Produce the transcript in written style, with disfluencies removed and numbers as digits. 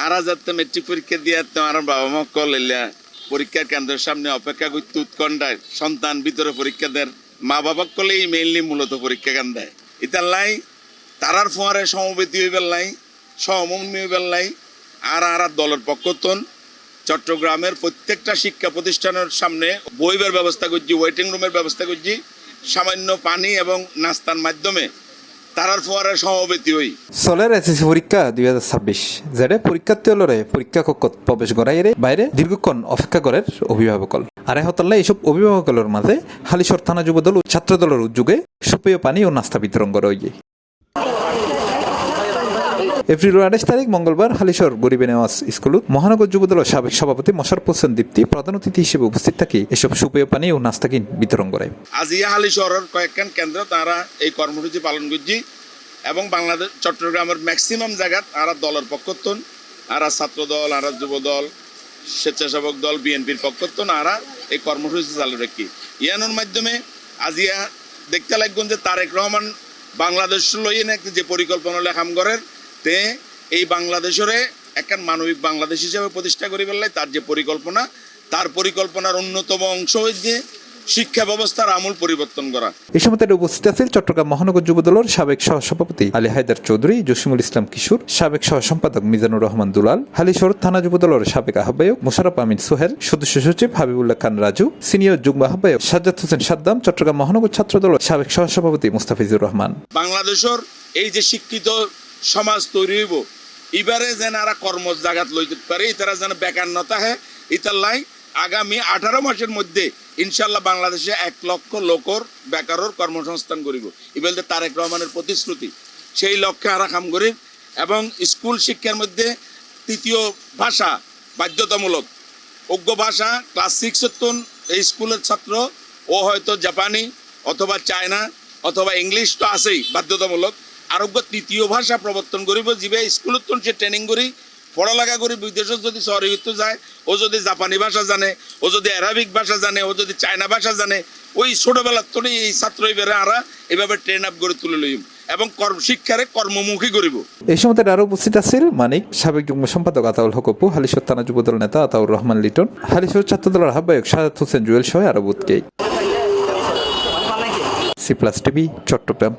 আর যাতে মেট্রিক পরীক্ষা দিয়ে আর বাবা মা কলেলা পরীক্ষার কেন্দ্রের সামনে অপেক্ষা করতে উৎকণ্ঠায় সন্তান ভিতরে পরীক্ষা দেন মা বাবা কলেই মেইনলি মূলত পরীক্ষা কেন্দ্রে ইতাল্লাই তারার ফোয়ারে সমবেতি হইবার লাই সহমর্মী হইবার লাই আর দলের পক্ষতন চট্টগ্রামের প্রত্যেকটা শিক্ষা প্রতিষ্ঠানের সামনে বইবের ব্যবস্থা করছি, ওয়েটিং রুমের ব্যবস্থা করছি, সামান্য পানি এবং নাস্তার মাধ্যমে তারার ফোয়ারে সমবেতি হই। চলের এসএসসি পরীক্ষা 2026 যেটা পরীক্ষার্থী হলরে পরীক্ষা কক্ষত প্রবেশ করাইরে বাইরে দীর্ঘক্ষণ অপেক্ষা করেন অভিভাবকল। আর হতাল্লা এইসব অভিভাবকলের মাঝে হালিশহর থানা যুবদল ও ছাত্র দলের উদ্যোগে সুপেয় পানি ও নাস্তা বিতরণ করা হয়ে। এপ্রিল 28 তারিখ মঙ্গলবার হালিশহর গরিবে নেওয়াজ স্কুলত মহানগর যুবদলের সাবেক সভাপতি মশারফ হোসেন দীপ্তি প্রধান অতিথি হিসেবে উপস্থিত থাকি এসব সুপেয় পানি ও নাস্তা বিতরণ করে। আজিয়া হালিশহরের কয়েকখান কেন্দ্র তারা এই কর্মসূচি পালন করছি এবং বাংলাদেশ চট্টগ্রামের ম্যাক্সিমাম জায়গা আর দলের পক্ষতন আর ছাত্র দল আর যুব দল স্বেচ্ছাসেবক দল বিএনপির পক্ষতন আর এই কর্মসূচি চালু রাখি। ইয়ানোর মাধ্যমে আজিয়া দেখতে লাগবেন যে তারেক রহমান বাংলাদেশ লইয়ে নাকি যে পরিকল্পনা লেখাম করেন তে এই বাংলাদেশের একখান মানবিক বাংলাদেশ হিসেবে প্রতিষ্ঠা করি ফেললে তার যে পরিকল্পনা তার পরিকল্পনার অন্যতম অংশ হচ্ছে শিক্ষা ব্যবস্থার আমূল পরিবর্তন করা। এই সময় উপস্থিত আছেন চট্টগ্রাম মহানগর যুবদলের সাবেক সহসভাপতি আলী হায়দার চৌধুরী, জসিমুল ইসলাম কিশোর, সাবেক সহ সম্পাদক মিজানুর রহমান দুলাল, হালিশহর থানা যুবদলের সাবেক আহ্বায়ক মোশাররফ আমিন সোহেল, সদস্য সচিব হাবিবুল্লাহ খান রাজু, সিনিয়র যুগ্ম আহ্বায়ক সাজ্জাদ হোসেন সাদ্দাম, চট্টগ্রাম মহানগর ছাত্র দলের সাবেক সহসভাপতি মুস্তাফিজুর রহমান। বাংলাদেশের এই যে শিক্ষিত সমাজ তৈরি হইব এবারে যেন আর কর্ম জাগাত লইতে পারে তারা যেন বেকার নতা হয় ইতাল্লাই আগামী 18 মাসের মধ্যে ইনশাল্লাহ বাংলাদেশে 1 লক্ষ লোকর বেকারর কর্মসংস্থান করিব এবারে তারেক রহমানের প্রতিশ্রুতি সেই লক্ষ্যে আরা কাম করি এবং স্কুল শিক্ষার মধ্যে তৃতীয় ভাষা বাধ্যতামূলক অজ্ঞ ভাষা ক্লাস 6 এই স্কুলের ছাত্র ও হয়তো জাপানি অথবা চায়না অথবা ইংলিশ তো আছেই বাধ্যতামূলক আরোগ্য তৃতীয় ভাষা প্রবর্তন করিব যিবে স্কুলত সে ট্রেনিং করি পড়ালেখা করি বিদেশত যদি শহরে যায় ও যদি জাপানি ভাষা জানে ও যদি অ্যারাবিক ভাষা জানে ও যদি চায়না ভাষা জানে ওই ছোটবেলার তোরই এই ছাত্র এবারে আরা এভাবে ট্রেন আপ করে তুলে লইম এবং শিক্ষারে কর্মমুখী করিব। এই সময় আরো উপস্থিত আছেন মানিক, সাবেক যুগ্ম সম্পাদক আতাউল হক অপু, হালিশহর থানা যুবদল নেতা আতাউর রহমান লিটন, হালিশহর ছাত্র দলের আহ্বায়ক সাজ্জাদ হোসেন জুয়েল সহ আরো বুথকে। C plus TV, Chittagong.